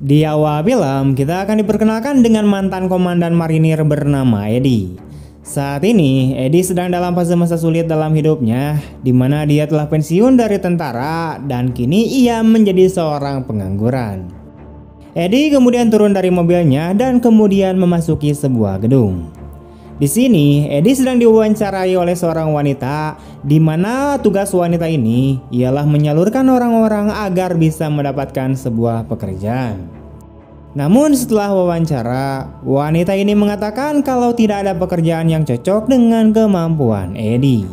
Di awal film, kita akan diperkenalkan dengan mantan komandan marinir bernama Eddie. Saat ini, Eddie sedang dalam fase masa sulit dalam hidupnya, di mana dia telah pensiun dari tentara dan kini ia menjadi seorang pengangguran. Eddie kemudian turun dari mobilnya dan kemudian memasuki sebuah gedung. Di sini, Eddie sedang diwawancarai oleh seorang wanita, di mana tugas wanita ini ialah menyalurkan orang-orang agar bisa mendapatkan sebuah pekerjaan. Namun setelah wawancara, wanita ini mengatakan kalau tidak ada pekerjaan yang cocok dengan kemampuan Eddie.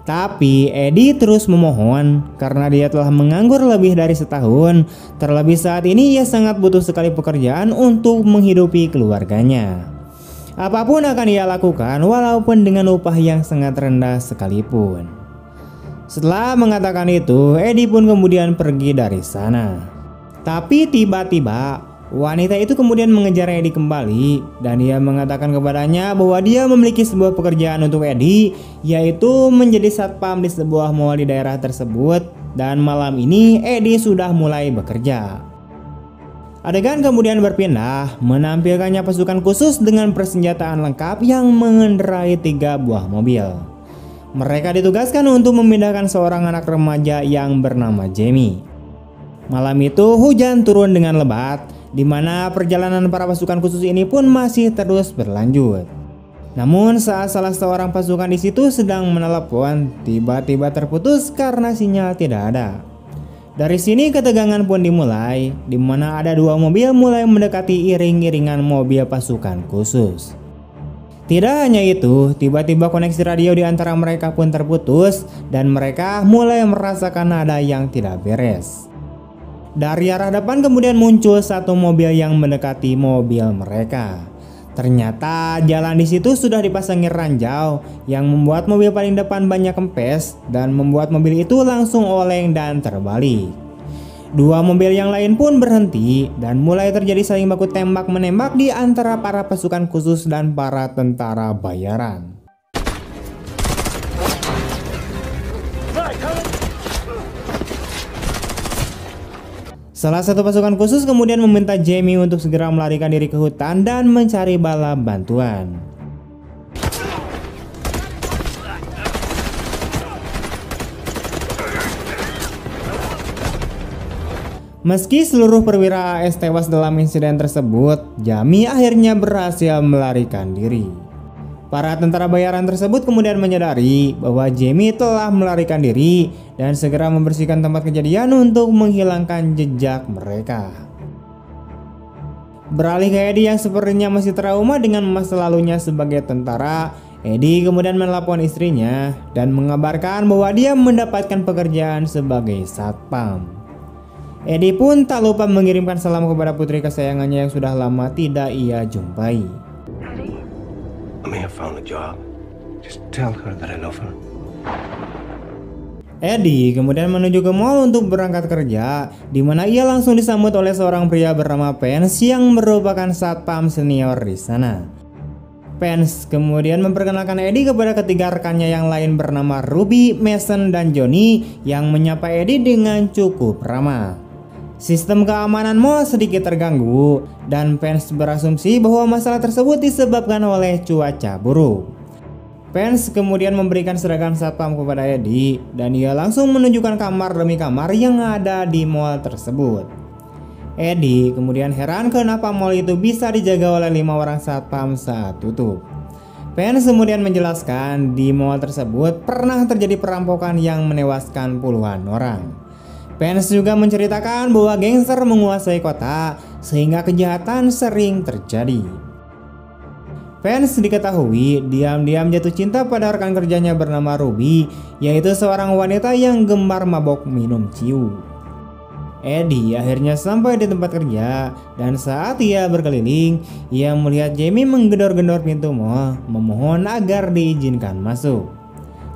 Tapi Eddie terus memohon karena dia telah menganggur lebih dari setahun. Terlebih saat ini ia sangat butuh sekali pekerjaan untuk menghidupi keluarganya. Apapun akan ia lakukan walaupun dengan upah yang sangat rendah sekalipun. Setelah mengatakan itu, Eddie pun kemudian pergi dari sana. Tapi tiba-tiba wanita itu kemudian mengejar Eddie kembali dan ia mengatakan kepadanya bahwa dia memiliki sebuah pekerjaan untuk Eddie, yaitu menjadi satpam di sebuah mal di daerah tersebut, dan malam ini Eddie sudah mulai bekerja. Adegan kemudian berpindah menampilkannya pasukan khusus dengan persenjataan lengkap yang mengendarai 3 buah mobil. Mereka ditugaskan untuk memindahkan seorang anak remaja yang bernama Jamie. Malam itu hujan turun dengan lebat, di mana perjalanan para pasukan khusus ini pun masih terus berlanjut. Namun saat salah seorang pasukan di situ sedang menelepon, tiba-tiba terputus karena sinyal tidak ada. Dari sini ketegangan pun dimulai, di mana ada 2 mobil mulai mendekati iring-iringan mobil pasukan khusus. Tidak hanya itu, tiba-tiba koneksi radio di antara mereka pun terputus dan mereka mulai merasakan ada yang tidak beres. Dari arah depan kemudian muncul satu mobil yang mendekati mobil mereka. Ternyata jalan di situ sudah dipasangi ranjau yang membuat mobil paling depan banyak kempes dan membuat mobil itu langsung oleng dan terbalik. 2 mobil yang lain pun berhenti dan mulai terjadi saling baku tembak-menembak di antara para pasukan khusus dan para tentara bayaran. Salah satu pasukan khusus kemudian meminta Jamie untuk segera melarikan diri ke hutan dan mencari bala bantuan. Meski seluruh perwira AS tewas dalam insiden tersebut, Jamie akhirnya berhasil melarikan diri. Para tentara bayaran tersebut kemudian menyadari bahwa Jamie telah melarikan diri dan segera membersihkan tempat kejadian untuk menghilangkan jejak mereka. Beralih ke Eddie yang sepertinya masih trauma dengan masa lalunya sebagai tentara, Eddie kemudian menelpon istrinya dan mengabarkan bahwa dia mendapatkan pekerjaan sebagai satpam. Eddie pun tak lupa mengirimkan salam kepada putri kesayangannya yang sudah lama tidak ia jumpai. I may have found a job. Just tell her that I love her. Eddie kemudian menuju ke mall untuk berangkat kerja, di mana ia langsung disambut oleh seorang pria bernama Pence yang merupakan satpam senior di sana. Pence kemudian memperkenalkan Eddie kepada ketiga rekannya yang lain bernama Ruby, Mason, dan Johnny yang menyapa Eddie dengan cukup ramah. Sistem keamanan mall sedikit terganggu dan Pence berasumsi bahwa masalah tersebut disebabkan oleh cuaca buruk. Pence kemudian memberikan seragam satpam kepada Eddie dan ia langsung menunjukkan kamar demi kamar yang ada di mall tersebut. Eddie kemudian heran kenapa mall itu bisa dijaga oleh 5 orang satpam saat tutup. Pence kemudian menjelaskan di mall tersebut pernah terjadi perampokan yang menewaskan puluhan orang. Pence juga menceritakan bahwa gangster menguasai kota sehingga kejahatan sering terjadi. Pence diketahui diam-diam jatuh cinta pada rekan kerjanya bernama Ruby, yaitu seorang wanita yang gemar mabok minum ciu. Eddie akhirnya sampai di tempat kerja dan saat ia berkeliling, ia melihat Jamie menggedor-gedor pintu mall memohon agar diizinkan masuk.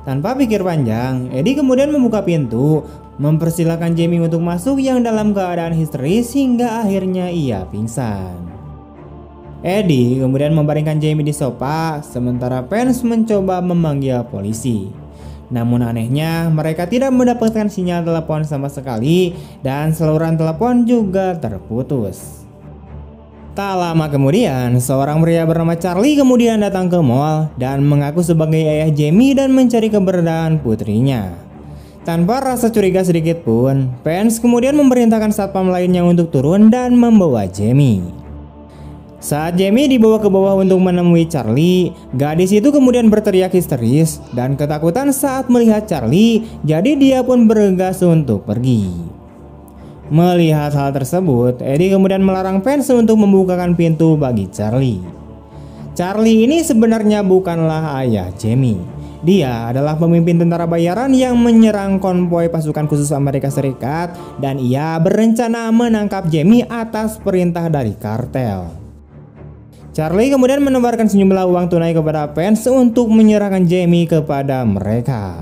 Tanpa pikir panjang, Eddie kemudian membuka pintu, mempersilahkan Jamie untuk masuk yang dalam keadaan histeris hingga akhirnya ia pingsan. Eddie kemudian membaringkan Jamie di sofa, sementara Pence mencoba memanggil polisi. Namun anehnya mereka tidak mendapatkan sinyal telepon sama sekali dan saluran telepon juga terputus. Tak lama kemudian, seorang pria bernama Charlie kemudian datang ke mall dan mengaku sebagai ayah Jamie dan mencari keberadaan putrinya. Tanpa rasa curiga sedikit pun, Vance kemudian memerintahkan satpam lainnya untuk turun dan membawa Jamie. Saat Jamie dibawa ke bawah untuk menemui Charlie, gadis itu kemudian berteriak histeris dan ketakutan saat melihat Charlie, jadi dia pun bergegas untuk pergi. Melihat hal tersebut, Eddie kemudian melarang Vance untuk membukakan pintu bagi Charlie. Charlie ini sebenarnya bukanlah ayah Jamie. Dia adalah pemimpin tentara bayaran yang menyerang konvoi pasukan khusus Amerika Serikat dan ia berencana menangkap Jamie atas perintah dari kartel. Charlie kemudian menebarkan sejumlah uang tunai kepada Vance untuk menyerahkan Jamie kepada mereka.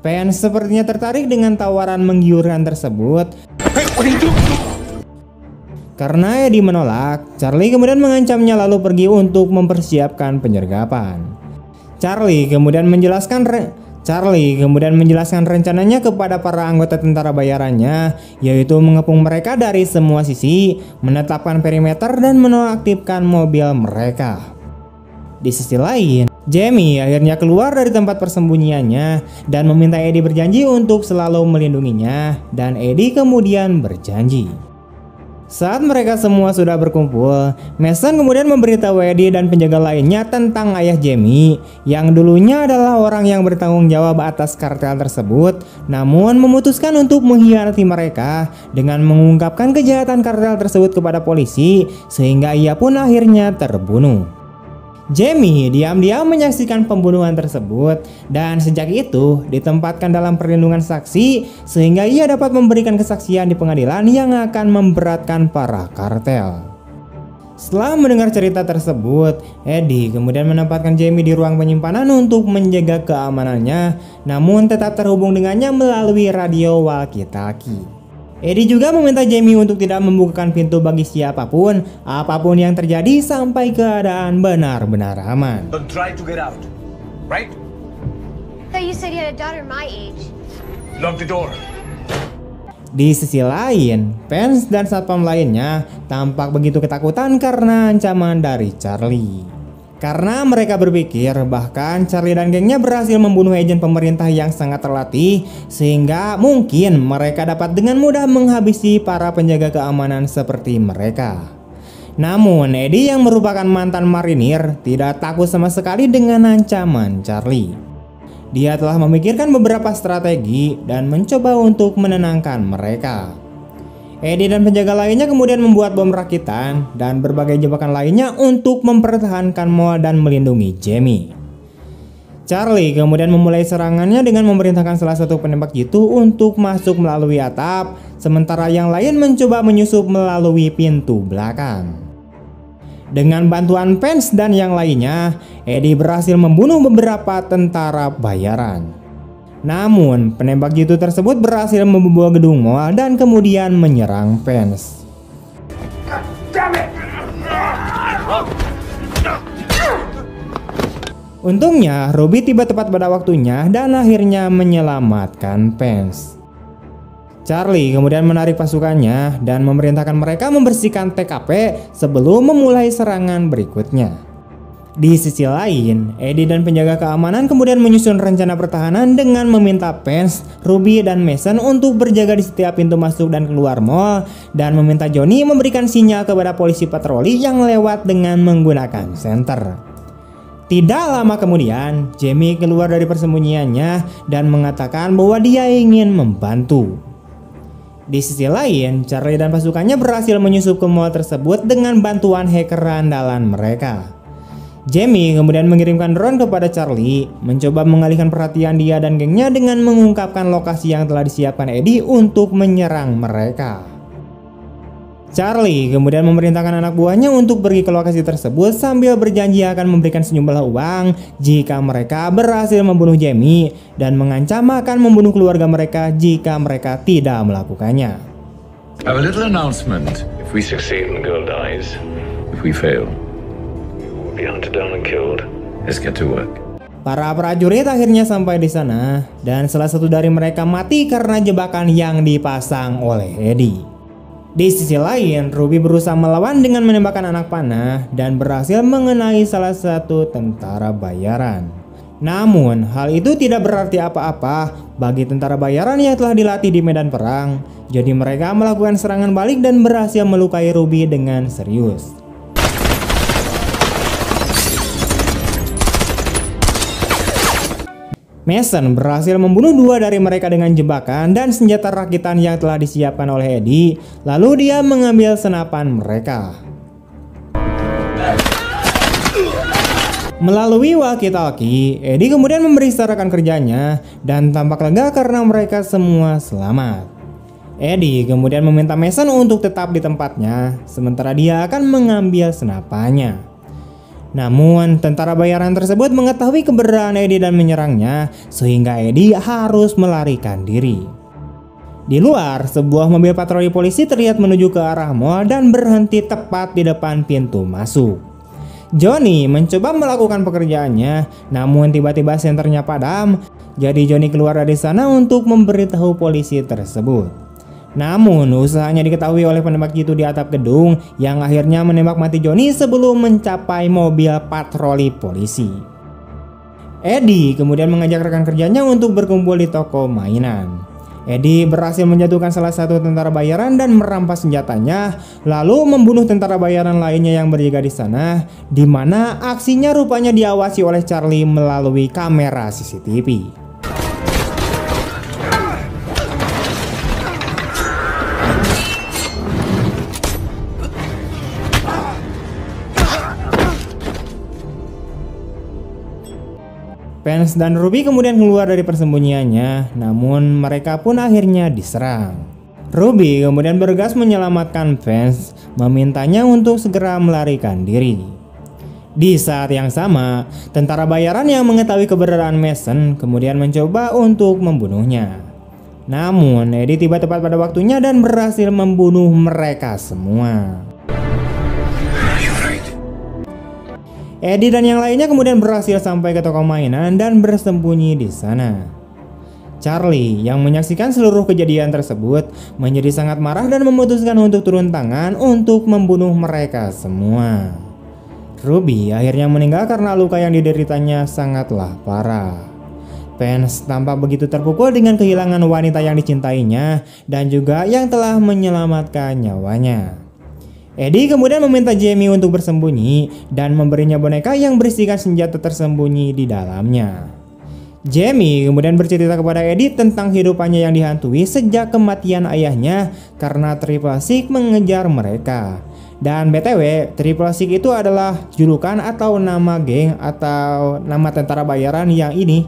Vance sepertinya tertarik dengan tawaran menggiurkan tersebut. Karena Eddie menolak, Charlie kemudian mengancamnya lalu pergi untuk mempersiapkan penyergapan. Charlie kemudian menjelaskan rencananya kepada para anggota tentara bayarannya, yaitu mengepung mereka dari semua sisi, menetapkan perimeter dan menonaktifkan mobil mereka. Di sisi lain, Jamie akhirnya keluar dari tempat persembunyiannya dan meminta Eddie berjanji untuk selalu melindunginya, dan Eddie kemudian berjanji. Saat mereka semua sudah berkumpul, Mason kemudian memberitahu Eddie dan penjaga lainnya tentang ayah Jamie yang dulunya adalah orang yang bertanggung jawab atas kartel tersebut, namun memutuskan untuk mengkhianati mereka dengan mengungkapkan kejahatan kartel tersebut kepada polisi, sehingga ia pun akhirnya terbunuh. Jamie diam-diam menyaksikan pembunuhan tersebut dan sejak itu ditempatkan dalam perlindungan saksi sehingga ia dapat memberikan kesaksian di pengadilan yang akan memberatkan para kartel. Setelah mendengar cerita tersebut, Eddie kemudian menempatkan Jamie di ruang penyimpanan untuk menjaga keamanannya, namun tetap terhubung dengannya melalui radio walkie-talkie. Eddie juga meminta Jamie untuk tidak membukakan pintu bagi siapapun, apapun yang terjadi sampai keadaan benar-benar aman. Don't try to get out, right? I thought you said you had a daughter my age. Lock the door. Di sisi lain, Vance dan satpam lainnya tampak begitu ketakutan karena ancaman dari Charlie. Karena mereka berpikir bahkan Charlie dan gengnya berhasil membunuh agen pemerintah yang sangat terlatih, sehingga mungkin mereka dapat dengan mudah menghabisi para penjaga keamanan seperti mereka. Namun Eddie yang merupakan mantan marinir tidak takut sama sekali dengan ancaman Charlie. Dia telah memikirkan beberapa strategi dan mencoba untuk menenangkan mereka. Eddie dan penjaga lainnya kemudian membuat bom rakitan dan berbagai jebakan lainnya untuk mempertahankan mall dan melindungi Jamie. Charlie kemudian memulai serangannya dengan memerintahkan salah satu penembak jitu untuk masuk melalui atap, sementara yang lain mencoba menyusup melalui pintu belakang. Dengan bantuan Vance dan yang lainnya, Eddie berhasil membunuh beberapa tentara bayaran. Namun, penembak jitu tersebut berhasil membobol gedung mall dan kemudian menyerang Vance. Untungnya, Ruby tiba tepat pada waktunya dan akhirnya menyelamatkan Vance. Charlie kemudian menarik pasukannya dan memerintahkan mereka membersihkan TKP sebelum memulai serangan berikutnya. Di sisi lain, Eddie dan penjaga keamanan kemudian menyusun rencana pertahanan dengan meminta Vance, Ruby, dan Mason untuk berjaga di setiap pintu masuk dan keluar mall dan meminta Johnny memberikan sinyal kepada polisi patroli yang lewat dengan menggunakan senter. Tidak lama kemudian, Jamie keluar dari persembunyiannya dan mengatakan bahwa dia ingin membantu. Di sisi lain, Charlie dan pasukannya berhasil menyusup ke mall tersebut dengan bantuan hacker andalan mereka. Jamie kemudian mengirimkan drone kepada Charlie, mencoba mengalihkan perhatian dia dan gengnya dengan mengungkapkan lokasi yang telah disiapkan Eddie untuk menyerang mereka. Charlie kemudian memerintahkan anak buahnya untuk pergi ke lokasi tersebut sambil berjanji akan memberikan sejumlah uang jika mereka berhasil membunuh Jamie dan mengancam akan membunuh keluarga mereka jika mereka tidak melakukannya. I have a little announcement. If we succeed and the girl dies, If we fail, be hunted down and killed. let's get to work. Para prajurit akhirnya sampai di sana dan salah satu dari mereka mati karena jebakan yang dipasang oleh Eddie. Di sisi lain, Ruby berusaha melawan dengan menembakkan anak panah dan berhasil mengenai salah satu tentara bayaran. Namun, hal itu tidak berarti apa-apa bagi tentara bayaran yang telah dilatih di medan perang. Jadi mereka melakukan serangan balik dan berhasil melukai Ruby dengan serius. Mason berhasil membunuh 2 dari mereka dengan jebakan dan senjata rakitan yang telah disiapkan oleh Eddie. Lalu dia mengambil senapan mereka. Melalui walkie-talkie, Eddie kemudian memeriksa rekan kerjanya dan tampak lega karena mereka semua selamat. Eddie kemudian meminta Mason untuk tetap di tempatnya, sementara dia akan mengambil senapannya. Namun, tentara bayaran tersebut mengetahui keberadaan Eddie dan menyerangnya, sehingga Eddie harus melarikan diri. Di luar, sebuah mobil patroli polisi terlihat menuju ke arah mall dan berhenti tepat di depan pintu masuk. Johnny mencoba melakukan pekerjaannya, namun tiba-tiba senternya padam. Jadi Johnny keluar dari sana untuk memberitahu polisi tersebut. Namun usahanya diketahui oleh penembak jitu di atap gedung yang akhirnya menembak mati Johnny sebelum mencapai mobil patroli polisi. Eddie kemudian mengajak rekan kerjanya untuk berkumpul di toko mainan. Eddie berhasil menjatuhkan salah satu tentara bayaran dan merampas senjatanya, lalu membunuh tentara bayaran lainnya yang berjaga di sana, di mana aksinya rupanya diawasi oleh Charlie melalui kamera CCTV. Vance dan Ruby kemudian keluar dari persembunyiannya, namun mereka pun akhirnya diserang. Ruby kemudian bergegas menyelamatkan Vance, memintanya untuk segera melarikan diri. Di saat yang sama, tentara bayaran yang mengetahui keberadaan Mason kemudian mencoba untuk membunuhnya. Namun, Eddie tiba tepat pada waktunya dan berhasil membunuh mereka semua. Eddie dan yang lainnya kemudian berhasil sampai ke toko mainan dan bersembunyi di sana. Charlie yang menyaksikan seluruh kejadian tersebut menjadi sangat marah dan memutuskan untuk turun tangan untuk membunuh mereka semua. Ruby akhirnya meninggal karena luka yang dideritanya sangatlah parah. Vance tampak begitu terpukul dengan kehilangan wanita yang dicintainya dan juga yang telah menyelamatkan nyawanya. Eddie kemudian meminta Jamie untuk bersembunyi dan memberinya boneka yang berisikan senjata tersembunyi di dalamnya. Jamie kemudian bercerita kepada Eddie tentang hidupannya yang dihantui sejak kematian ayahnya karena Triple Six mengejar mereka. Dan BTW, Triple Six itu adalah julukan atau nama geng atau nama tentara bayaran yang ini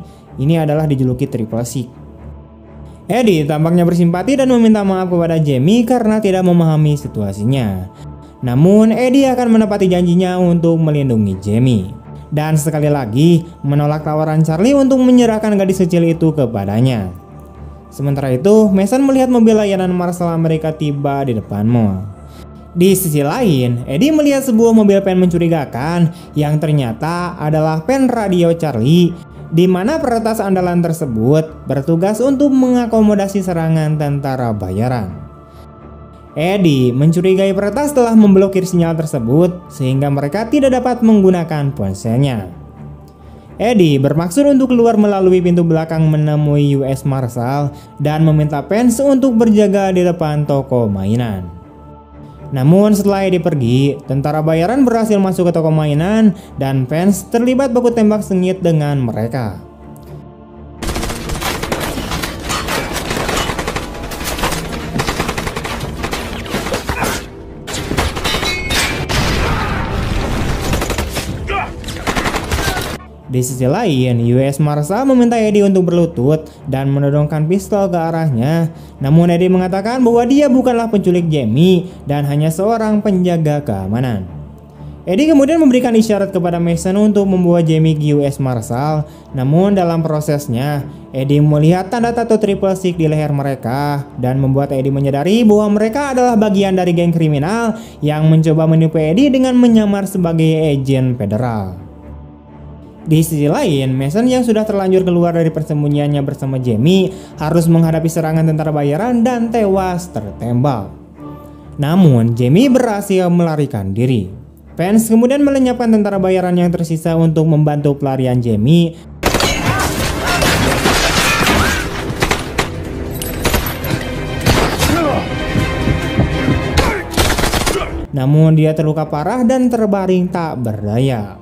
adalah dijuluki Triple Six. Eddie tampaknya bersimpati dan meminta maaf kepada Jamie karena tidak memahami situasinya. Namun Eddie akan menepati janjinya untuk melindungi Jamie. Dan sekali lagi menolak tawaran Charlie untuk menyerahkan gadis kecil itu kepadanya. Sementara itu, Mason melihat mobil layanan Marshal Amerika tiba di depan mall. Di sisi lain, Eddie melihat sebuah mobil pen mencurigakan yang ternyata adalah pen radio Charlie, di mana peretas andalan tersebut bertugas untuk mengakomodasi serangan tentara bayaran. Eddie mencurigai peretas telah memblokir sinyal tersebut sehingga mereka tidak dapat menggunakan ponselnya. Eddie bermaksud untuk keluar melalui pintu belakang menemui US Marshal dan meminta Vance untuk berjaga di depan toko mainan. Namun setelah Eddie pergi, tentara bayaran berhasil masuk ke toko mainan dan Vance terlibat baku tembak sengit dengan mereka. Di sisi lain, US Marshal meminta Eddie untuk berlutut dan menodongkan pistol ke arahnya. Namun Eddie mengatakan bahwa dia bukanlah penculik Jamie dan hanya seorang penjaga keamanan. Eddie kemudian memberikan isyarat kepada Mason untuk membawa Jamie ke US Marshal. Namun dalam prosesnya, Eddie melihat tanda tato Triple Six di leher mereka dan membuat Eddie menyadari bahwa mereka adalah bagian dari geng kriminal yang mencoba menipu Eddie dengan menyamar sebagai agen federal. Di sisi lain, Mason yang sudah terlanjur keluar dari persembunyiannya bersama Jamie harus menghadapi serangan tentara bayaran dan tewas tertembak. Namun Jamie berhasil melarikan diri. Vance kemudian melenyapkan tentara bayaran yang tersisa untuk membantu pelarian Jamie. Namun dia terluka parah dan terbaring tak berdaya.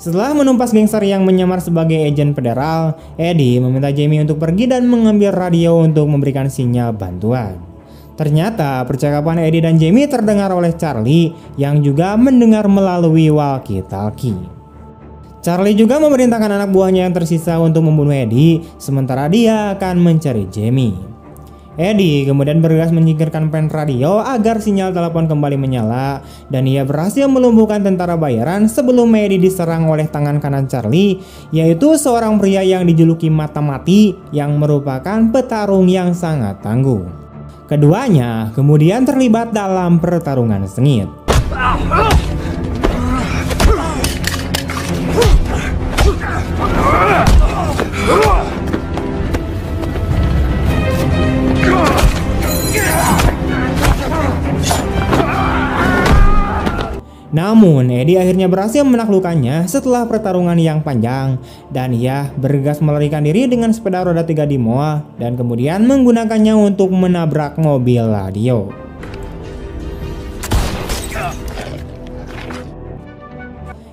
Setelah menumpas gangster yang menyamar sebagai agen federal, Eddie meminta Jamie untuk pergi dan mengambil radio untuk memberikan sinyal bantuan. Ternyata percakapan Eddie dan Jamie terdengar oleh Charlie yang juga mendengar melalui walkie-talkie. Charlie juga memerintahkan anak buahnya yang tersisa untuk membunuh Eddie, sementara dia akan mencari Jamie. Eddie kemudian bergegas menyingkirkan pen radio agar sinyal telepon kembali menyala, dan ia berhasil melumpuhkan tentara bayaran sebelum Eddie diserang oleh tangan kanan Charlie, yaitu seorang pria yang dijuluki Mata Mati yang merupakan petarung yang sangat tangguh. Keduanya kemudian terlibat dalam pertarungan sengit. Namun Eddie akhirnya berhasil menaklukkannya setelah pertarungan yang panjang, dan ia bergegas melarikan diri dengan sepeda roda 3 di Moa dan kemudian menggunakannya untuk menabrak mobil radio.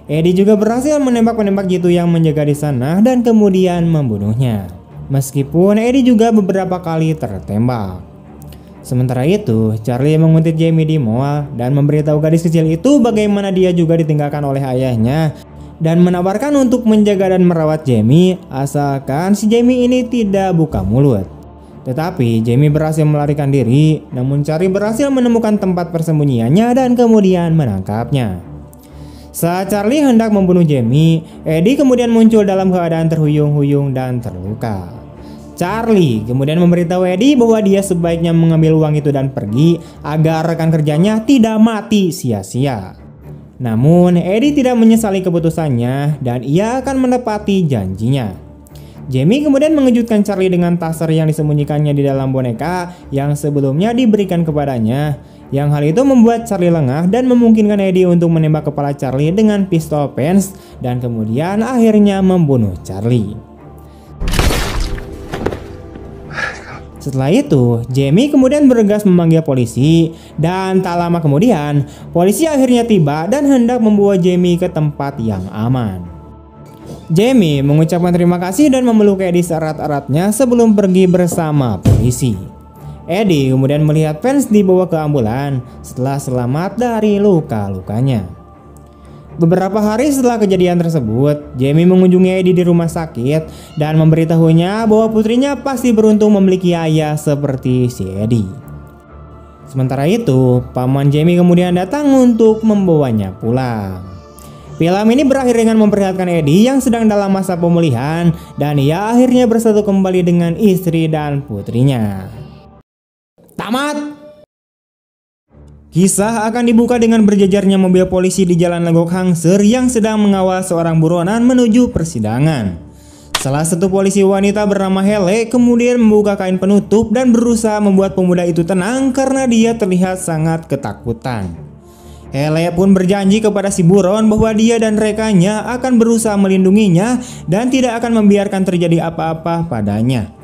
Eddie juga berhasil menembak penembak jitu yang menjaga di sana dan kemudian membunuhnya. Meskipun Eddie juga beberapa kali tertembak. Sementara itu, Charlie menguntit Jamie di Moa dan memberitahu gadis kecil itu bagaimana dia juga ditinggalkan oleh ayahnya dan menawarkan untuk menjaga dan merawat Jamie asalkan si Jamie ini tidak buka mulut. Tetapi Jamie berhasil melarikan diri, namun Charlie berhasil menemukan tempat persembunyiannya dan kemudian menangkapnya. Saat Charlie hendak membunuh Jamie, Eddie kemudian muncul dalam keadaan terhuyung-huyung dan terluka. Charlie kemudian memberitahu Eddie bahwa dia sebaiknya mengambil uang itu dan pergi agar rekan kerjanya tidak mati sia-sia. Namun Eddie tidak menyesali keputusannya dan ia akan menepati janjinya. Jamie kemudian mengejutkan Charlie dengan taser yang disembunyikannya di dalam boneka yang sebelumnya diberikan kepadanya. Yang hal itu membuat Charlie lengah dan memungkinkan Eddie untuk menembak kepala Charlie dengan pistol Vance dan kemudian akhirnya membunuh Charlie. Setelah itu, Jamie kemudian bergegas memanggil polisi dan tak lama kemudian, polisi akhirnya tiba dan hendak membawa Jamie ke tempat yang aman. Jamie mengucapkan terima kasih dan memeluk Eddie seerat-eratnya sebelum pergi bersama polisi. Eddie kemudian melihat Vance dibawa ke ambulan setelah selamat dari luka-lukanya. Beberapa hari setelah kejadian tersebut, Jamie mengunjungi Eddie di rumah sakit dan memberitahunya bahwa putrinya pasti beruntung memiliki ayah seperti si Eddie. Sementara itu, paman Jamie kemudian datang untuk membawanya pulang. Film ini berakhir dengan memperlihatkan Eddie yang sedang dalam masa pemulihan dan ia akhirnya bersatu kembali dengan istri dan putrinya. Tamat! Kisah akan dibuka dengan berjajarnya mobil polisi di Jalan Legok Hangser yang sedang mengawal seorang buronan menuju persidangan. Salah satu polisi wanita bernama Hele kemudian membuka kain penutup dan berusaha membuat pemuda itu tenang karena dia terlihat sangat ketakutan. Hele pun berjanji kepada si buron bahwa dia dan rekannya akan berusaha melindunginya dan tidak akan membiarkan terjadi apa-apa padanya.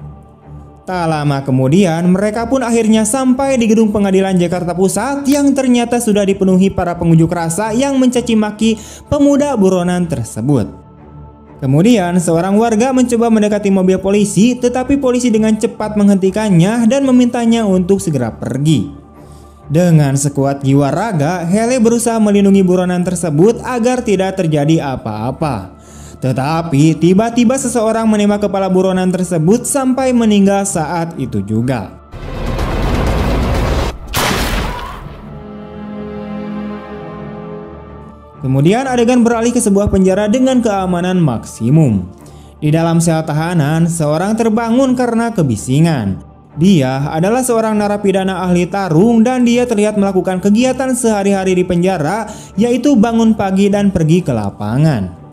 Tak lama kemudian, mereka pun akhirnya sampai di gedung pengadilan Jakarta Pusat yang ternyata sudah dipenuhi para pengunjuk rasa yang mencaci maki pemuda buronan tersebut. Kemudian, seorang warga mencoba mendekati mobil polisi, tetapi polisi dengan cepat menghentikannya dan memintanya untuk segera pergi. Dengan sekuat jiwa raga, Hele berusaha melindungi buronan tersebut agar tidak terjadi apa-apa. Tetapi tiba-tiba seseorang menembak kepala buronan tersebut sampai meninggal saat itu juga. Kemudian adegan beralih ke sebuah penjara dengan keamanan maksimum. Di dalam sel tahanan, seorang terbangun karena kebisingan. Dia adalah seorang narapidana ahli tarung dan dia terlihat melakukan kegiatan sehari-hari di penjara, yaitu bangun pagi dan pergi ke lapangan.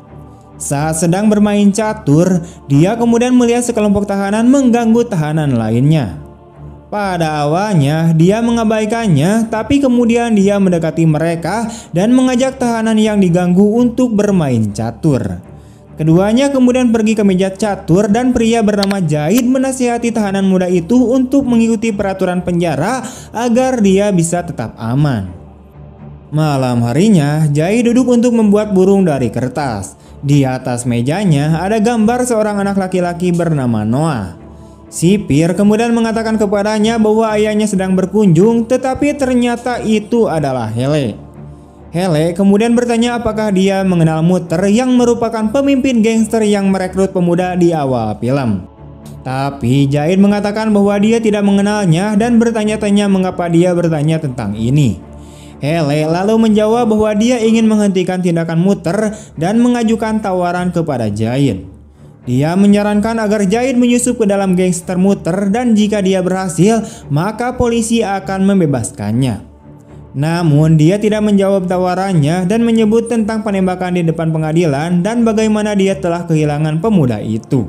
Saat sedang bermain catur, dia kemudian melihat sekelompok tahanan mengganggu tahanan lainnya. Pada awalnya dia mengabaikannya, tapi kemudian dia mendekati mereka dan mengajak tahanan yang diganggu untuk bermain catur. Keduanya kemudian pergi ke meja catur dan pria bernama Jahid menasihati tahanan muda itu untuk mengikuti peraturan penjara agar dia bisa tetap aman. Malam harinya, Jahid duduk untuk membuat burung dari kertas. Di atas mejanya ada gambar seorang anak laki-laki bernama Noah. Sipir kemudian mengatakan kepadanya bahwa ayahnya sedang berkunjung, tetapi ternyata itu adalah Hele. Hele kemudian bertanya apakah dia mengenal Mutter yang merupakan pemimpin gangster yang merekrut pemuda di awal film. Tapi Jahid mengatakan bahwa dia tidak mengenalnya dan bertanya-tanya mengapa dia bertanya tentang ini. Hele lalu menjawab bahwa dia ingin menghentikan tindakan Mutter dan mengajukan tawaran kepada Jahid. Dia menyarankan agar Jahid menyusup ke dalam gangster Mutter dan jika dia berhasil, maka polisi akan membebaskannya. Namun dia tidak menjawab tawarannya dan menyebut tentang penembakan di depan pengadilan dan bagaimana dia telah kehilangan pemuda itu.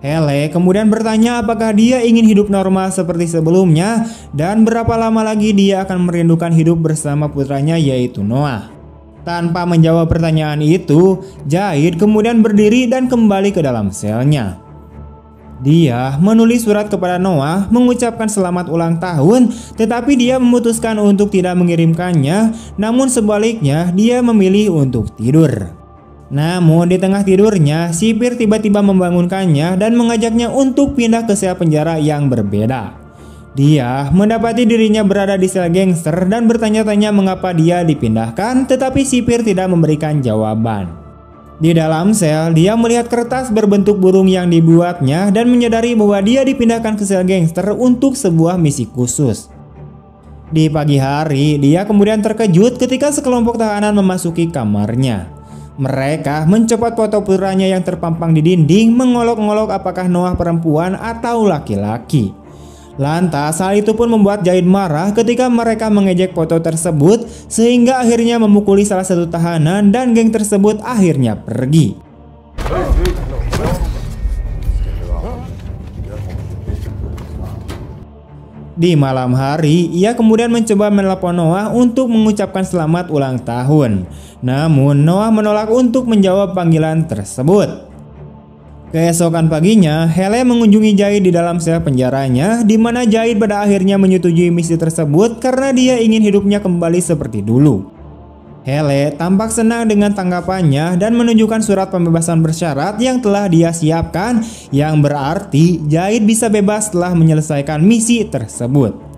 Hele kemudian bertanya apakah dia ingin hidup normal seperti sebelumnya dan berapa lama lagi dia akan merindukan hidup bersama putranya yaitu Noah. Tanpa menjawab pertanyaan itu, Jahid kemudian berdiri dan kembali ke dalam selnya. Dia menulis surat kepada Noah mengucapkan selamat ulang tahun, tetapi dia memutuskan untuk tidak mengirimkannya, namun sebaliknya dia memilih untuk tidur. Namun di tengah tidurnya, sipir tiba-tiba membangunkannya dan mengajaknya untuk pindah ke sel penjara yang berbeda. Dia mendapati dirinya berada di sel gangster dan bertanya-tanya mengapa dia dipindahkan, tetapi sipir tidak memberikan jawaban. Di dalam sel, dia melihat kertas berbentuk burung yang dibuatnya dan menyadari bahwa dia dipindahkan ke sel gangster untuk sebuah misi khusus. Di pagi hari, dia kemudian terkejut ketika sekelompok tahanan memasuki kamarnya. Mereka mencopot foto putranya yang terpampang di dinding, mengolok-ngolok apakah Noah perempuan atau laki-laki. Lantas hal itu pun membuat Jahid marah ketika mereka mengejek foto tersebut, sehingga akhirnya memukuli salah satu tahanan dan geng tersebut akhirnya pergi. Di malam hari, ia kemudian mencoba menelepon Noah untuk mengucapkan selamat ulang tahun. Namun Noah menolak untuk menjawab panggilan tersebut. Keesokan paginya, Hele mengunjungi Jahid di dalam sel penjaranya, di mana Jahid pada akhirnya menyetujui misi tersebut karena dia ingin hidupnya kembali seperti dulu. Hele tampak senang dengan tanggapannya dan menunjukkan surat pembebasan bersyarat yang telah dia siapkan, yang berarti Jahid bisa bebas setelah menyelesaikan misi tersebut.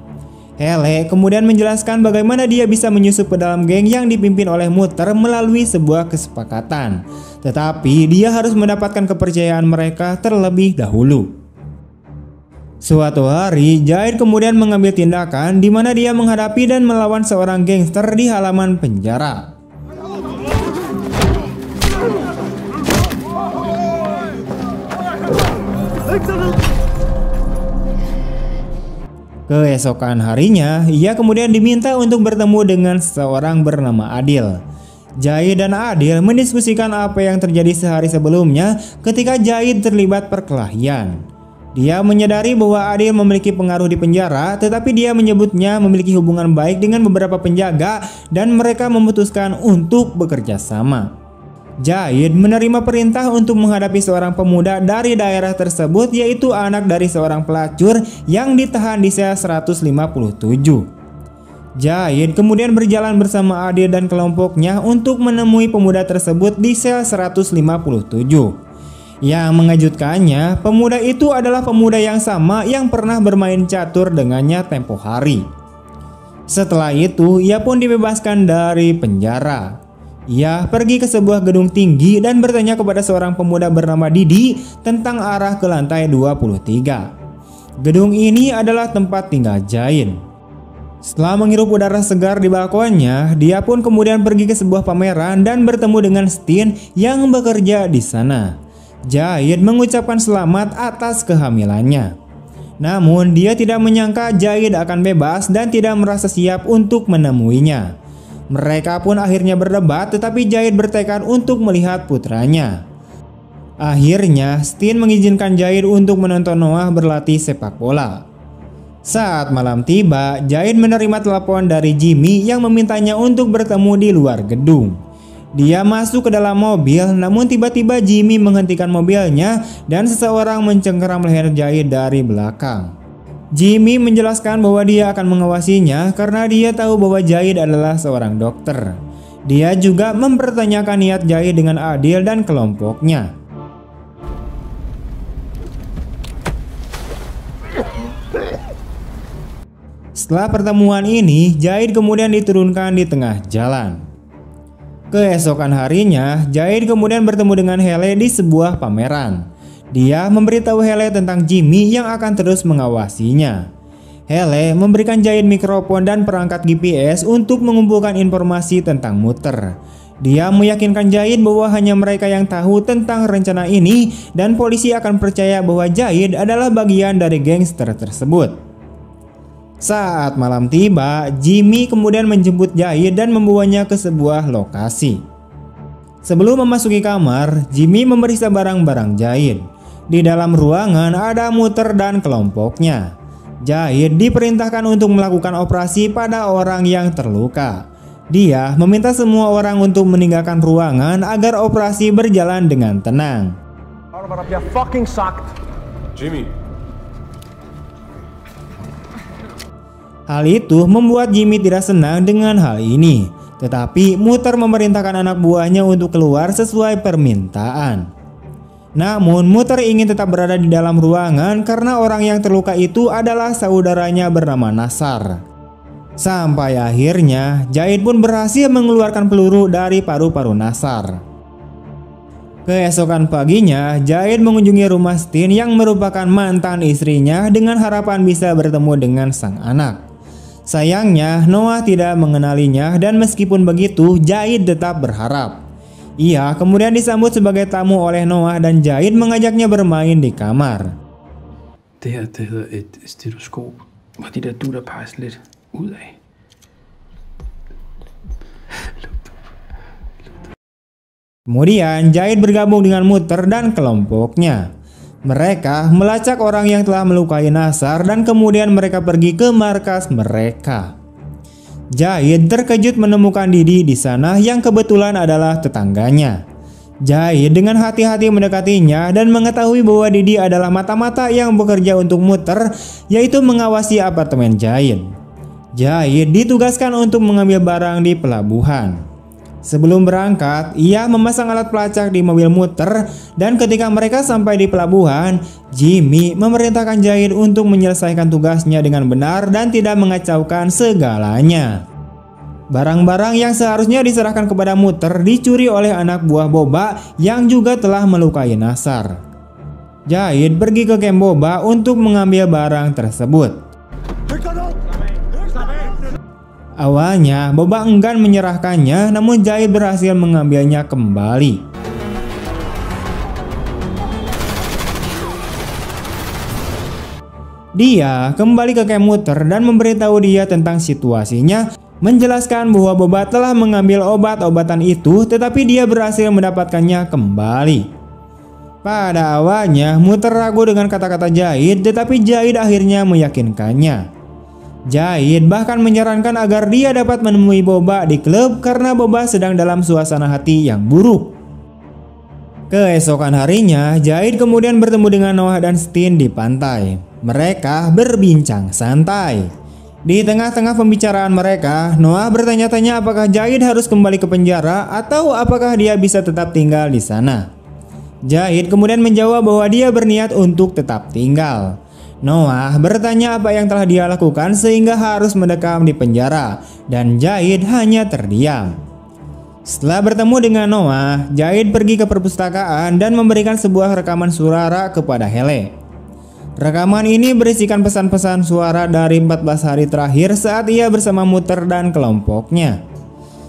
Hele kemudian menjelaskan bagaimana dia bisa menyusup ke dalam geng yang dipimpin oleh Mutter melalui sebuah kesepakatan. Tetapi dia harus mendapatkan kepercayaan mereka terlebih dahulu. Suatu hari, Jahid kemudian mengambil tindakan di mana dia menghadapi dan melawan seorang gangster di halaman penjara. Keesokan harinya, ia kemudian diminta untuk bertemu dengan seorang bernama Adil. Jahid dan Adil mendiskusikan apa yang terjadi sehari sebelumnya ketika Jahid terlibat perkelahian. Dia menyadari bahwa Adil memiliki pengaruh di penjara, tetapi dia menyebutnya memiliki hubungan baik dengan beberapa penjaga dan mereka memutuskan untuk bekerja sama. Jahid menerima perintah untuk menghadapi seorang pemuda dari daerah tersebut, yaitu anak dari seorang pelacur yang ditahan di sel 157. Jahid kemudian berjalan bersama Adil dan kelompoknya untuk menemui pemuda tersebut di sel 157. Yang mengejutkannya, pemuda itu adalah pemuda yang sama yang pernah bermain catur dengannya tempo hari. Setelah itu, ia pun dibebaskan dari penjara. Ia pergi ke sebuah gedung tinggi dan bertanya kepada seorang pemuda bernama Didi tentang arah ke lantai 23. Gedung ini adalah tempat tinggal Jahid. Setelah menghirup udara segar di balkonnya, dia pun kemudian pergi ke sebuah pameran dan bertemu dengan Steen yang bekerja di sana. Jahid mengucapkan selamat atas kehamilannya. Namun dia tidak menyangka Jahid akan bebas dan tidak merasa siap untuk menemuinya. Mereka pun akhirnya berdebat, tetapi Jahid bertekad untuk melihat putranya. Akhirnya Steen mengizinkan Jahid untuk menonton Noah berlatih sepak bola. Saat malam tiba, Jahid menerima telepon dari Jimmy yang memintanya untuk bertemu di luar gedung. Dia masuk ke dalam mobil, namun tiba-tiba Jimmy menghentikan mobilnya dan seseorang mencengkeram leher Jahid dari belakang. Jimmy menjelaskan bahwa dia akan mengawasinya karena dia tahu bahwa Jahid adalah seorang dokter. Dia juga mempertanyakan niat Jahid dengan Adil dan kelompoknya. Setelah pertemuan ini, Jahid kemudian diturunkan di tengah jalan. Keesokan harinya, Jahid kemudian bertemu dengan Haley di sebuah pameran. Dia memberitahu Haley tentang Jimmy yang akan terus mengawasinya. Haley memberikan Jahid mikrofon dan perangkat GPS untuk mengumpulkan informasi tentang Mutter. Dia meyakinkan Jahid bahwa hanya mereka yang tahu tentang rencana ini dan polisi akan percaya bahwa Jahid adalah bagian dari gangster tersebut. Saat malam tiba, Jimmy kemudian menjemput Jahid dan membawanya ke sebuah lokasi. Sebelum memasuki kamar, Jimmy memeriksa barang-barang Jahid. Di dalam ruangan ada Mutter dan kelompoknya. Jahid diperintahkan untuk melakukan operasi pada orang yang terluka. Dia meminta semua orang untuk meninggalkan ruangan agar operasi berjalan dengan tenang. Jimmy. Hal itu membuat Jimmy tidak senang dengan hal ini. Tetapi Mutter memerintahkan anak buahnya untuk keluar sesuai permintaan. Namun Mutter ingin tetap berada di dalam ruangan karena orang yang terluka itu adalah saudaranya bernama Nassar. Sampai akhirnya Jahid pun berhasil mengeluarkan peluru dari paru-paru Nassar. Keesokan paginya, Jahid mengunjungi rumah Steen yang merupakan mantan istrinya dengan harapan bisa bertemu dengan sang anak. Sayangnya, Noah tidak mengenalinya dan meskipun begitu, Jahid tetap berharap. Ia kemudian disambut sebagai tamu oleh Noah dan Jahid mengajaknya bermain di kamar. Det her, det hedder et stetoskop, og de der dutter peges lidt ud af. Kemudian Jahid bergabung dengan Mutter dan kelompoknya. Mereka melacak orang yang telah melukai Nassar dan kemudian mereka pergi ke markas mereka. Jahid terkejut menemukan Didi di sana yang kebetulan adalah tetangganya. Jahid dengan hati-hati mendekatinya dan mengetahui bahwa Didi adalah mata-mata yang bekerja untuk Mutter, yaitu mengawasi apartemen Jahid. Jahid ditugaskan untuk mengambil barang di pelabuhan. Sebelum berangkat, ia memasang alat pelacak di mobil Mutter dan ketika mereka sampai di pelabuhan, Jimmy memerintahkan Jahid untuk menyelesaikan tugasnya dengan benar dan tidak mengacaukan segalanya. Barang-barang yang seharusnya diserahkan kepada Mutter dicuri oleh anak buah Boba yang juga telah melukai Nassar. Jahid pergi ke kamp Boba untuk mengambil barang tersebut. Awalnya Boba enggan menyerahkannya, namun Jahid berhasil mengambilnya kembali. Dia kembali ke kamp Mutter dan memberitahu dia tentang situasinya, menjelaskan bahwa Boba telah mengambil obat-obatan itu tetapi dia berhasil mendapatkannya kembali. Pada awalnya Mutter ragu dengan kata-kata Jahid, tetapi Jahid akhirnya meyakinkannya. Jahid bahkan menyarankan agar dia dapat menemui Boba di klub karena Boba sedang dalam suasana hati yang buruk. Keesokan harinya, Jahid kemudian bertemu dengan Noah dan Steen di pantai. Mereka berbincang santai. Di tengah-tengah pembicaraan mereka, Noah bertanya-tanya apakah Jahid harus kembali ke penjara atau apakah dia bisa tetap tinggal di sana. Jahid kemudian menjawab bahwa dia berniat untuk tetap tinggal. Noah bertanya apa yang telah dia lakukan sehingga harus mendekam di penjara dan Jahid hanya terdiam. Setelah bertemu dengan Noah, Jahid pergi ke perpustakaan dan memberikan sebuah rekaman suara kepada Haley. Rekaman ini berisikan pesan-pesan suara dari 14 hari terakhir saat ia bersama Mutter dan kelompoknya.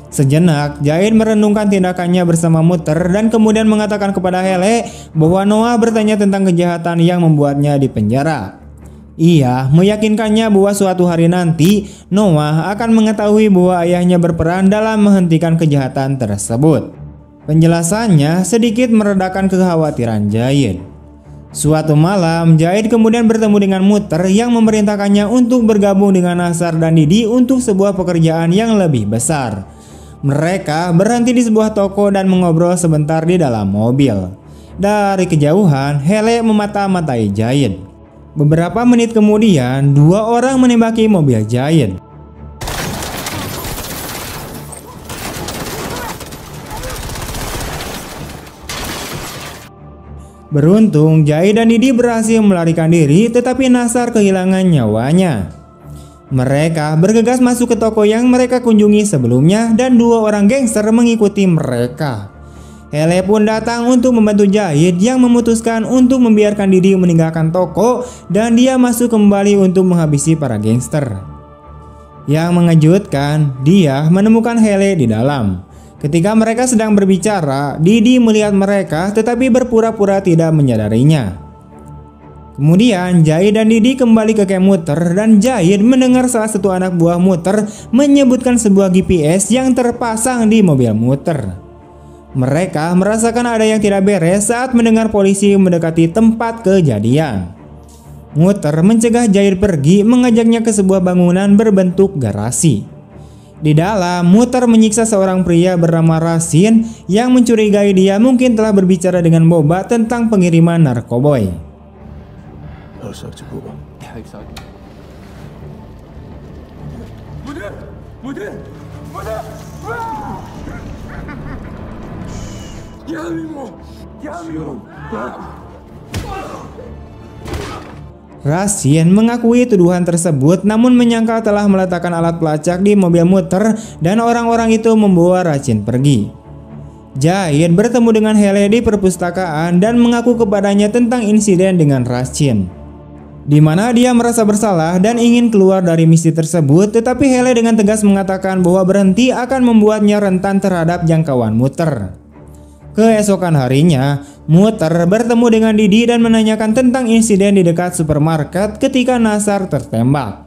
Sejenak, Jahid merenungkan tindakannya bersama Mutter dan kemudian mengatakan kepada Haley bahwa Noah bertanya tentang kejahatan yang membuatnya di penjara. Ia meyakinkannya bahwa suatu hari nanti Noah akan mengetahui bahwa ayahnya berperan dalam menghentikan kejahatan tersebut. Penjelasannya sedikit meredakan kekhawatiran Jahid. Suatu malam, Jahid kemudian bertemu dengan Mutter yang memerintahkannya untuk bergabung dengan Nasar dan Didi untuk sebuah pekerjaan yang lebih besar. Mereka berhenti di sebuah toko dan mengobrol sebentar di dalam mobil. Dari kejauhan, Hele memata-matai Jahid. Beberapa menit kemudian, dua orang menembaki mobil Jahid. Beruntung, Jahid dan Didi berhasil melarikan diri, tetapi Nasar kehilangan nyawanya. Mereka bergegas masuk ke toko yang mereka kunjungi sebelumnya dan dua orang gangster mengikuti mereka. Hele pun datang untuk membantu Jahid yang memutuskan untuk membiarkan Didi meninggalkan toko dan dia masuk kembali untuk menghabisi para gangster. Yang mengejutkan, dia menemukan Hele di dalam. Ketika mereka sedang berbicara, Didi melihat mereka tetapi berpura-pura tidak menyadarinya. Kemudian Jahid dan Didi kembali ke camp Mutter dan Jahid mendengar salah satu anak buah Mutter menyebutkan sebuah GPS yang terpasang di mobil Mutter. Mereka merasakan ada yang tidak beres saat mendengar polisi mendekati tempat kejadian. Mutter mencegah Jahid pergi, mengajaknya ke sebuah bangunan berbentuk garasi. Di dalam, Mutter menyiksa seorang pria bernama Rasin yang mencurigai dia mungkin telah berbicara dengan Boba tentang pengiriman narkoboy. Rasin mengakui tuduhan tersebut namun menyangkal telah meletakkan alat pelacak di mobil Mutter dan orang-orang itu membawa Rasin pergi. Jahid bertemu dengan Hele di perpustakaan dan mengaku kepadanya tentang insiden dengan Rasin, di mana dia merasa bersalah dan ingin keluar dari misi tersebut, tetapi Hele dengan tegas mengatakan bahwa berhenti akan membuatnya rentan terhadap jangkauan Mutter. Keesokan harinya, Mutter bertemu dengan Didi dan menanyakan tentang insiden di dekat supermarket ketika Nasar tertembak.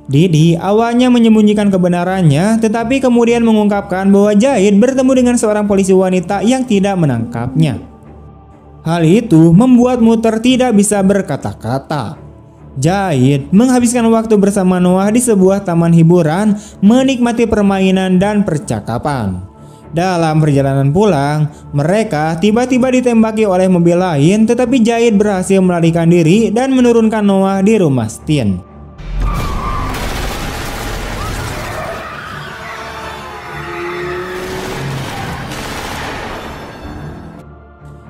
Didi awalnya menyembunyikan kebenarannya, tetapi kemudian mengungkapkan bahwa Jahid bertemu dengan seorang polisi wanita yang tidak menangkapnya. Hal itu membuat Mutter tidak bisa berkata-kata. Jahid menghabiskan waktu bersama Noah di sebuah taman hiburan, menikmati permainan dan percakapan. Dalam perjalanan pulang, mereka tiba-tiba ditembaki oleh mobil lain, tetapi Jahid berhasil melarikan diri dan menurunkan Noah di rumah Steen.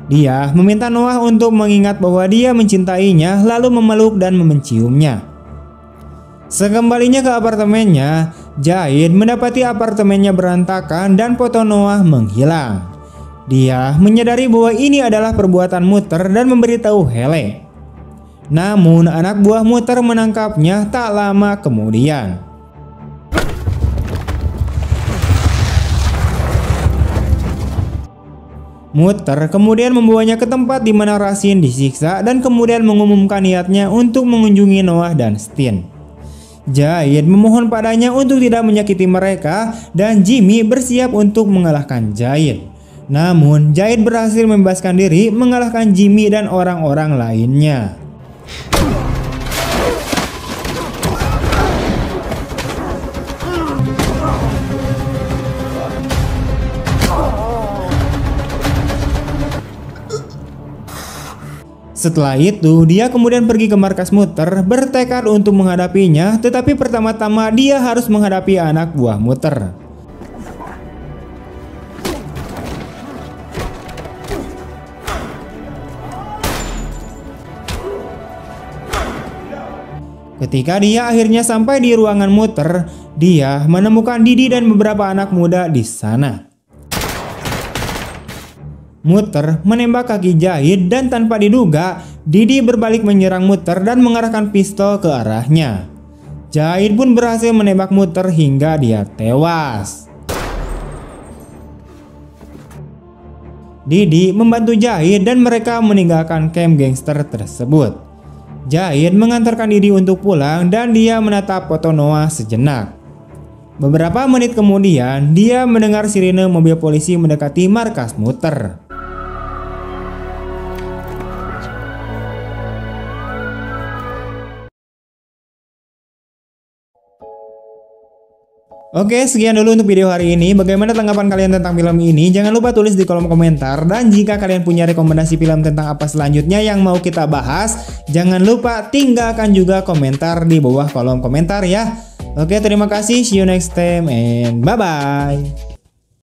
Dia meminta Noah untuk mengingat bahwa dia mencintainya, lalu memeluk dan menciumnya. Sekembalinya ke apartemennya, Jahid mendapati apartemennya berantakan dan foto Noah menghilang. Dia menyadari bahwa ini adalah perbuatan Mutter dan memberitahu Hele. Namun anak buah Mutter menangkapnya tak lama kemudian. Mutter kemudian membawanya ke tempat di mana Rasin disiksa dan kemudian mengumumkan niatnya untuk mengunjungi Noah dan Steen. Jahid memohon padanya untuk tidak menyakiti mereka dan Jimmy bersiap untuk mengalahkan Jahid. Namun Jahid berhasil membebaskan diri, mengalahkan Jimmy dan orang-orang lainnya. Setelah itu, dia kemudian pergi ke markas Mutter bertekad untuk menghadapinya, tetapi pertama-tama dia harus menghadapi anak buah Mutter. Ketika dia akhirnya sampai di ruangan Mutter, dia menemukan Didi dan beberapa anak muda di sana. Mutter menembak kaki Jahid dan tanpa diduga, Didi berbalik menyerang Mutter dan mengarahkan pistol ke arahnya. Jahid pun berhasil menembak Mutter hingga dia tewas. Didi membantu Jahid dan mereka meninggalkan camp gangster tersebut. Jahit mengantarkan diri untuk pulang dan dia menatap foto Noah sejenak. Beberapa menit kemudian, dia mendengar sirine mobil polisi mendekati markas muter. Oke, sekian dulu untuk video hari ini. Bagaimana tanggapan kalian tentang film ini? Jangan lupa tulis di kolom komentar. Dan jika kalian punya rekomendasi film tentang apa selanjutnya yang mau kita bahas, jangan lupa tinggalkan juga komentar di bawah kolom komentar ya. Oke, terima kasih. See you next time and bye-bye.